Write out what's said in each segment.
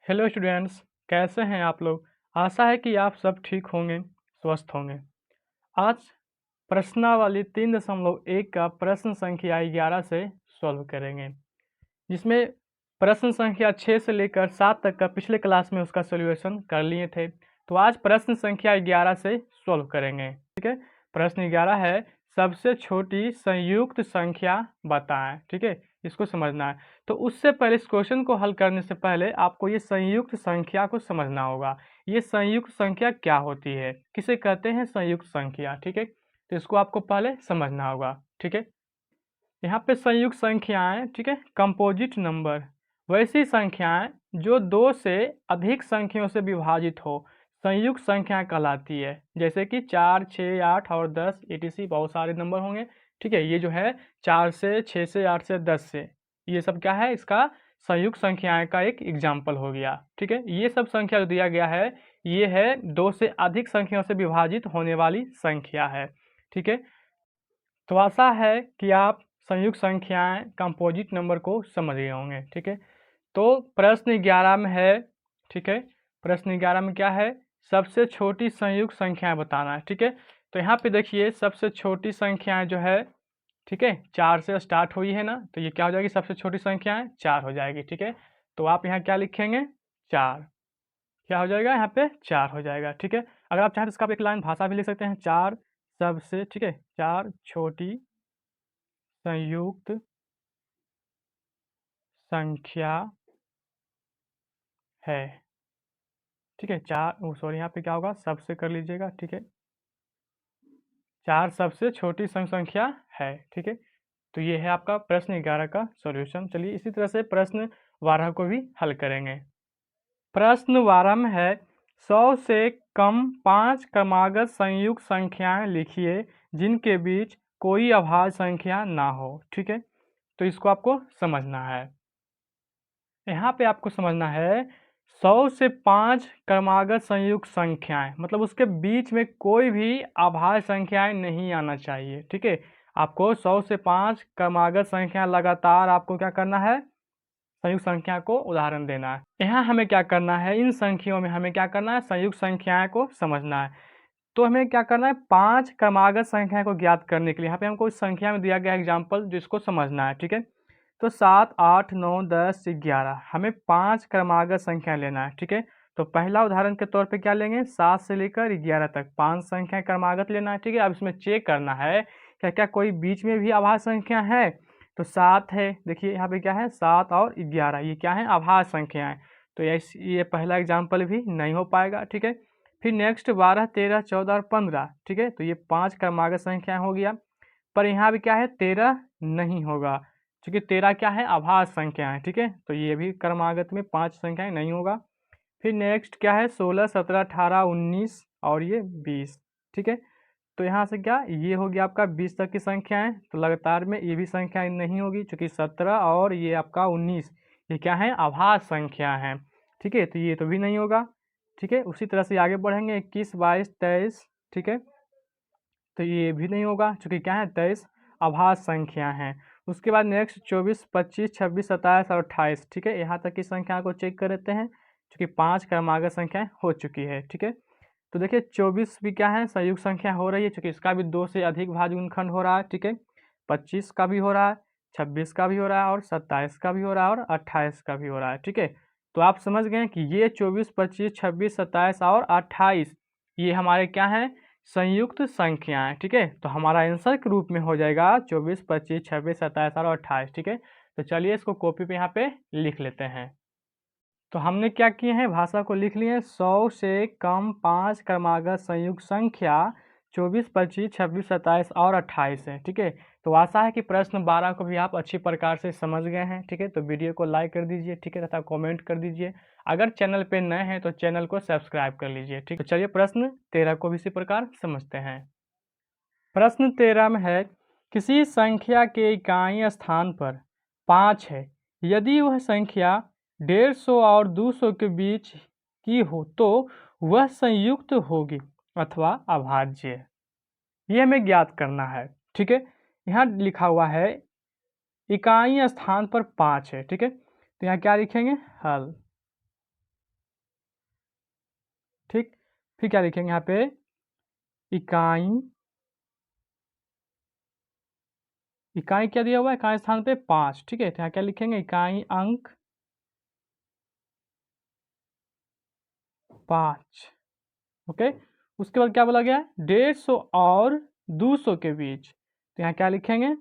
Hello students, कैसे हैं आप लोग। आशा है कि आप सब ठीक होंगे, स्वस्थ होंगे। आज प्रश्नावली 3.1 का प्रश्न संख्या 11 से सॉल्व करेंगे, जिसमें प्रश्न संख्या 6 से लेकर 7 तक का पिछले क्लास में उसका सॉल्यूशन कर लिए थे। तो आज प्रश्न संख्या 11 से सॉल्व करेंगे। ठीक है, प्रश्न 11 है, सबसे छोटी संयुक्त संख्या बताएं। ठीक है, इसको समझना है। तो उससे पहले इस क्वेश्चन को हल करने से पहले आपको ये संयुक्त संख्या को समझना होगा। ये संयुक्त संख्या क्या होती है, किसे कहते हैं संयुक्त संख्या। ठीक है, तो इसको आपको पहले समझना होगा। ठीक है, यहाँ पे संयुक्त संख्याएं, ठीक है, कंपोजिट नंबर वैसी संख्याएं जो दो से अधिक संख्याओं से विभाजित हो संयुक्त संख्या कहलाती है। जैसे कि 4, 6, 8 और 10 etc बहुत सारे नंबर होंगे। ठीक है, ये जो है 4 से, 6 से, 8 से, 10 से, ये सब क्या है, इसका संयुक्त संख्याएं का एक एग्जाम्पल हो गया। ठीक है, ये सब संख्या जो दिया गया है ये है दो से अधिक संख्याओं से विभाजित होने वाली संख्या है। ठीक है, तो आशा है कि आप संयुक्त संख्याएं कंपोजिट नंबर को समझ गए होंगे। ठीक है, तो प्रश्न 11 में है, ठीक है, प्रश्न 11 में क्या है, सबसे छोटी संयुक्त संख्याएं बताना है। ठीक है, तो यहाँ पे देखिए सबसे छोटी संख्याएं जो है, ठीक है, 4 से स्टार्ट हुई है ना, तो ये क्या हो जाएगी, सबसे छोटी संख्याएं 4 हो जाएगी। ठीक है, तो आप यहाँ क्या लिखेंगे, 4, क्या हो जाएगा, यहाँ पे 4 हो जाएगा। ठीक है, अगर आप चाहें तो इसका आप एक लाइन भाषा भी लिख सकते हैं, 4 सबसे, ठीक है, 4 छोटी संयुक्त संख्या है। ठीक है, 4 सॉरी यहाँ पे क्या होगा, सबसे कर लीजिएगा। ठीक है, 4 सबसे छोटी संख्या है। ठीक है, तो ये है आपका प्रश्न 11 का सॉल्यूशन। चलिए इसी तरह से प्रश्न 12 को भी हल करेंगे। प्रश्न 12 में है, 100 से कम 5 क्रमागत संयुक्त संख्याएं लिखिए जिनके बीच कोई अभाज्य संख्या ना हो। ठीक है, तो इसको आपको समझना है। यहाँ पे आपको समझना है 100 से 5 क्रमागत संयुक्त संख्याएं, मतलब उसके बीच में कोई भी अभाज्य संख्याएं नहीं आना चाहिए। ठीक है, आपको 100 से 5 क्रमागत संख्या लगातार आपको क्या करना है, संयुक्त संख्या को उदाहरण देना है। यहाँ हमें क्या करना है, इन संख्याओं में हमें क्या करना है, संयुक्त संख्याएं को समझना है। तो हमें क्या करना है, 5 क्रमागत संख्या को ज्ञात करने के लिए यहाँ पे हमको इस संख्या में दिया गया एग्जाम्पल जिसको समझना है। ठीक है, तो 7, 8, 9, 10, 11 हमें 5 क्रमागत संख्या लेना है। ठीक है, तो पहला उदाहरण के तौर पे क्या लेंगे, 7 से लेकर 11 तक 5 संख्या क्रमागत लेना है। ठीक है, अब इसमें चेक करना है क्या क्या कोई बीच में भी अभाज्य संख्या है। तो 7 है, देखिए यहाँ पे क्या है, 7 और 11 ये क्या है, अभाज्य संख्या है। तो ये पहला एग्जाम्पल भी नहीं हो पाएगा। ठीक है, फिर नेक्स्ट 12, 13, 14 और 15। ठीक है, तो ये 5 क्रमागत संख्या हो गया, पर यहाँ भी क्या है, 13 नहीं होगा क्योंकि 13 क्या है, अभाज्य संख्या है। ठीक है, तो ये भी क्रमागत में 5 संख्याएं नहीं होगा। फिर नेक्स्ट क्या है, 16, 17, 18, 19 और ये 20। ठीक है, तो यहाँ से क्या, ये हो गया आपका 20 तक की संख्याएं, तो लगातार में ये भी संख्याएं नहीं होगी क्योंकि 17 और ये आपका 19 ये क्या है, अभाज्य संख्या है। ठीक है, तो ये तो भी नहीं होगा। ठीक है, उसी तरह से आगे बढ़ेंगे, 21, 22, 23। ठीक है, तो ये भी नहीं होगा क्योंकि क्या है, 23 अभाज्य संख्या हैं। उसके बाद नेक्स्ट 24, 25, 26, 27 और 28। ठीक है, यहाँ तक की संख्या को चेक कर लेते हैं क्योंकि 5 क्रमागत संख्याएं हो चुकी है। ठीक है, तो देखिए 24 भी क्या है, संयुक्त संख्या हो रही है क्योंकि इसका भी 2 से अधिक भाज्य गुणनखंड हो रहा है। ठीक है, 25 का भी हो रहा है, 26 का भी हो रहा है और 27 का भी हो रहा है और 28 का भी हो रहा है। ठीक है, तो आप समझ गए कि ये 24, 25, 26, 27 और 28 ये हमारे क्या हैं, संयुक्त संख्याएं। ठीक है, तो हमारा आंसर के रूप में हो जाएगा 24, 25, 26, 27 और 28। ठीक है, तो चलिए इसको कॉपी पे यहाँ पे लिख लेते हैं। तो हमने क्या किए हैं, भाषा को लिख लिए, 100 से कम 5 क्रमागत संयुक्त संख्या 24, 25, 26, 27 और 28 है। ठीक है, तो आशा है कि प्रश्न 12 को भी आप अच्छी प्रकार से समझ गए हैं। ठीक है, तो वीडियो को लाइक कर दीजिए, ठीक है, तथा कमेंट कर दीजिए। अगर चैनल पे नए हैं तो चैनल को सब्सक्राइब कर लीजिए। ठीक, तो चलिए प्रश्न 13 को भी इसी प्रकार समझते हैं। प्रश्न 13 में है, किसी संख्या के इकाई स्थान पर 5 है, यदि वह संख्या 150 और 200 के बीच की हो तो वह संयुक्त होगी अथवा अभाज्य है। ये हमें ज्ञात करना है। ठीक है, यहाँ लिखा हुआ है इकाई स्थान पर 5 है। ठीक है, तो यहाँ क्या लिखेंगे, हल। फिर क्या लिखेंगे यहाँ पे, इकाई, इकाई क्या दिया हुआ है, इकाई स्थान पे 5, ठीक है। तो यहाँ क्या लिखेंगे, इकाई अंक 5, ओके। उसके बाद क्या बोला गया है, 150 और 200 के बीच, तो यहाँ क्या लिखेंगे,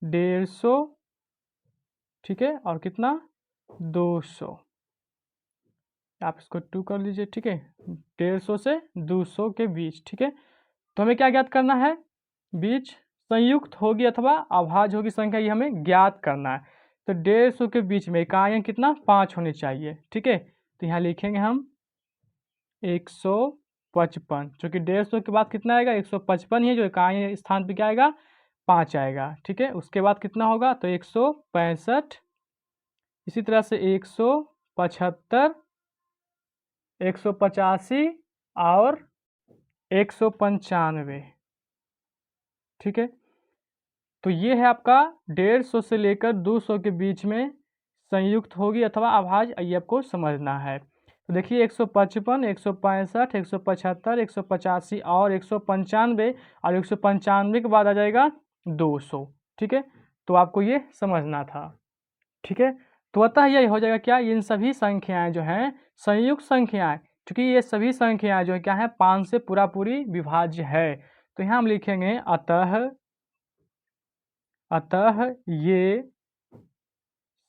150, ठीक है, और कितना, 200, आप इसको 2 कर लीजिए, ठीक है, 150 से 200 के बीच, ठीक है। तो हमें क्या ज्ञात करना है, बीच संयुक्त होगी अथवा अभाज्य होगी संख्या, ये हमें ज्ञात करना है। तो 150 के बीच में इकाइयाँ कितना, 5 होनी चाहिए, ठीक है। तो यहाँ लिखेंगे हम 155, चूँकि 150 के बाद कितना आएगा, 155 ही है, जो इकाई स्थान पे क्या आएगा, 5 आएगा, ठीक है। उसके बाद कितना होगा, तो 165, इसी तरह से 175, 185 और 195, ठीक है। तो ये है आपका 150 से लेकर 200 के बीच में संयुक्त होगी अथवा अभाज्य, ये आपको समझना है। तो देखिए 155, 165, 175, 185 और 195, और 195 के बाद आ जाएगा 200, ठीक है। तो आपको ये समझना था, ठीक है। तो अतः यही हो जाएगा क्या, इन सभी संख्याएं जो हैं संयुक्त संख्याएं, क्योंकि ये सभी संख्याएं जो है क्या है, 5 से पूरा पूरी विभाज्य है। तो यहाँ हम लिखेंगे अतः ये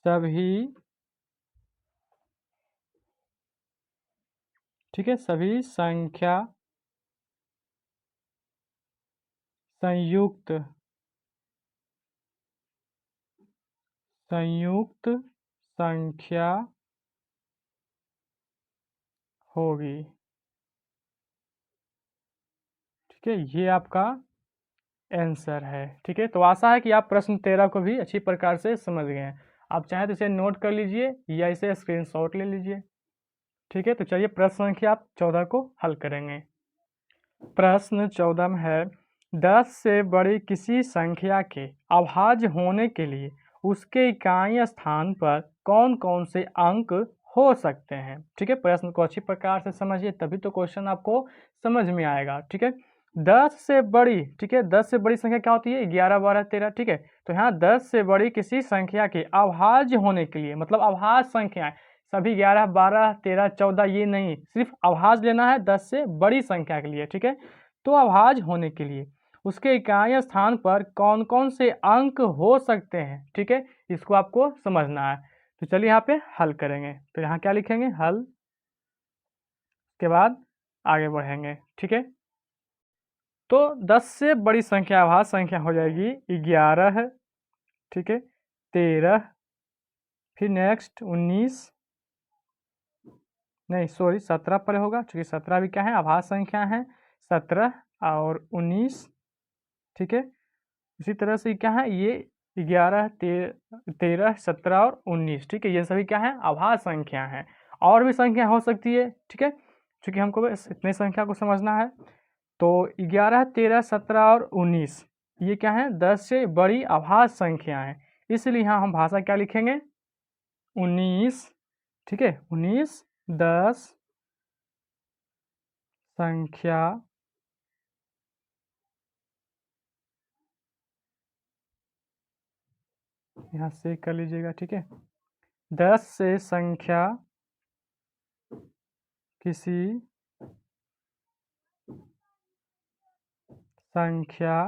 सभी, ठीक है, सभी संख्या संयुक्त संयुक्त संख्या होगी, ठीक है। ये आपका आंसर है, ठीक है। तो आशा है कि आप प्रश्न 13 को भी अच्छी प्रकार से समझ गए हैं। आप चाहें तो इसे नोट कर लीजिए या इसे स्क्रीनशॉट ले लीजिए, ठीक है। तो चलिए प्रश्न संख्या आप 14 को हल करेंगे। प्रश्न 14 में है, 10 से बड़ी किसी संख्या के अभाज्य होने के लिए उसके इकाई स्थान पर कौन कौन से अंक हो सकते हैं, ठीक है। प्रश्न को अच्छी प्रकार से समझिए, तभी तो क्वेश्चन आपको समझ में आएगा, ठीक है। 10 से बड़ी, ठीक है, 10 से बड़ी संख्या क्या होती है, 11, 12, 13, ठीक है। तो यहाँ 10 से बड़ी किसी संख्या के अभाज्य होने के लिए, मतलब अभाज्य संख्याएं सभी 11, 12, 13, 14 ये नहीं, सिर्फ अभाज्य लेना है 10 से बड़ी संख्या के लिए, ठीक है। तो अभाज्य होने के लिए उसके इकाई स्थान पर कौन कौन से अंक हो सकते हैं, ठीक है, इसको आपको समझना है। तो चलिए यहाँ पे हल करेंगे। तो यहाँ क्या लिखेंगे, हल के बाद आगे बढ़ेंगे, ठीक है। तो 10 से बड़ी संख्या अभाज्य संख्या हो जाएगी 11, ठीक है, 13, फिर नेक्स्ट 19, नहीं सॉरी 17 पर होगा, क्योंकि 17 भी क्या है, अभाज्य संख्या है, 17 और 19, ठीक है। इसी तरह से क्या है, ये 11, 13, 17 और 19, ठीक है, ये सभी क्या है, अभाज्य संख्या हैं। और भी संख्या हो सकती है, ठीक है, क्योंकि हमको बस इतने संख्या को समझना है। तो 11, 13, 17 और 19 ये क्या है, 10 से बड़ी अभाज्य संख्या है, इसलिए यहाँ हम भाषा क्या लिखेंगे, 19, ठीक है, 19 10 संख्या यहाँ से कर लीजिएगा, ठीक है। 10 से संख्या किसी संख्या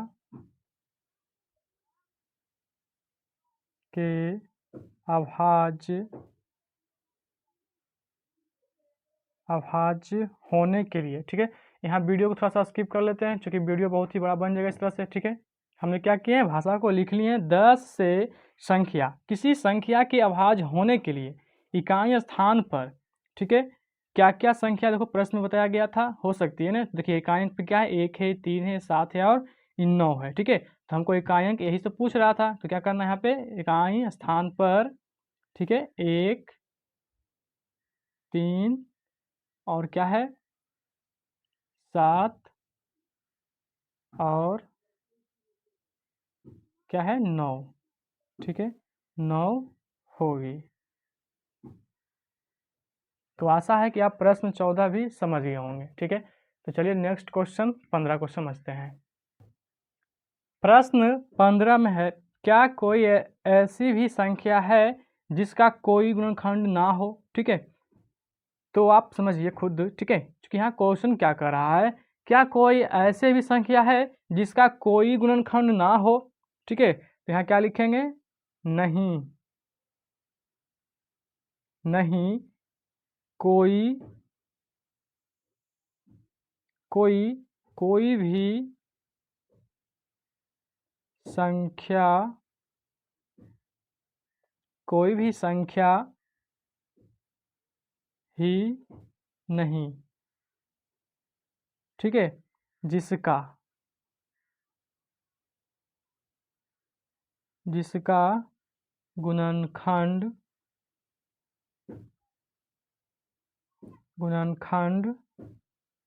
के अभाज्य होने के लिए, ठीक है। यहाँ वीडियो को थोड़ा सा स्किप कर लेते हैं, क्योंकि वीडियो बहुत ही बड़ा बन जाएगा इस तरह से, ठीक है। हमने क्या किए हैं, भाषा को लिख लिए हैं, 10 से संख्या किसी संख्या के अभाज्य होने के लिए इकाई स्थान पर, ठीक है, क्या क्या संख्या देखो प्रश्न में बताया गया था, हो सकती है ना। देखिए इकाई पे क्या है, 1 है, 3 है, 7 है और 9 है, ठीक है। तो हमको इकाई अंक यही से पूछ रहा था, तो क्या करना है यहाँ पे, इकाई स्थान पर, ठीक है, 1, 3 और क्या है, 7 और क्या है, 9, ठीक है, 9 होगी। तो आशा है कि आप प्रश्न 14 भी समझ गए होंगे, ठीक है। तो चलिए नेक्स्ट क्वेश्चन 15 को समझते हैं। प्रश्न 15 में है, क्या कोई ऐसी भी संख्या है जिसका कोई गुणनखंड ना हो? ठीक है, तो आप समझिए खुद, ठीक है, क्योंकि यहाँ क्वेश्चन क्या कर रहा है, क्या कोई ऐसे भी संख्या है जिसका कोई गुणनखंड ना हो? ठीक है, तो यहाँ क्या लिखेंगे? नहीं, नहीं कोई कोई कोई भी संख्या कोई भी संख्या ही नहीं, ठीक है, जिसका जिसका गुणनखंड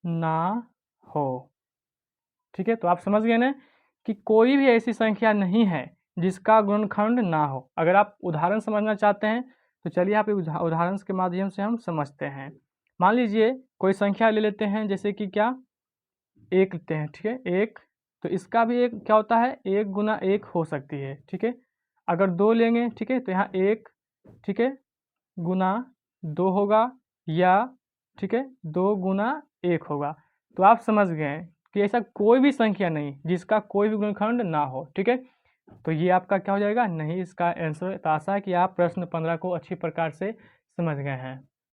ना हो। ठीक है, तो आप समझ गए ना कि कोई भी ऐसी संख्या नहीं है जिसका गुणनखंड ना हो। अगर आप उदाहरण समझना चाहते हैं तो चलिए आप उदाहरण के माध्यम से हम समझते हैं। मान लीजिए कोई संख्या ले लेते हैं, जैसे कि क्या, एक लेते हैं, ठीक है, एक, तो इसका भी एक क्या होता है, एक गुना एक हो सकती है। ठीक है, अगर दो लेंगे, ठीक है, तो यहाँ एक, ठीक है, गुना दो होगा, या ठीक है, दो गुना एक होगा। तो आप समझ गए कि ऐसा कोई भी संख्या नहीं जिसका कोई भी गुणनखंड ना हो। ठीक है, तो ये आपका क्या हो जाएगा, नहीं। इसका आंसर तो आशा है कि आप प्रश्न 15 को अच्छी प्रकार से समझ गए हैं।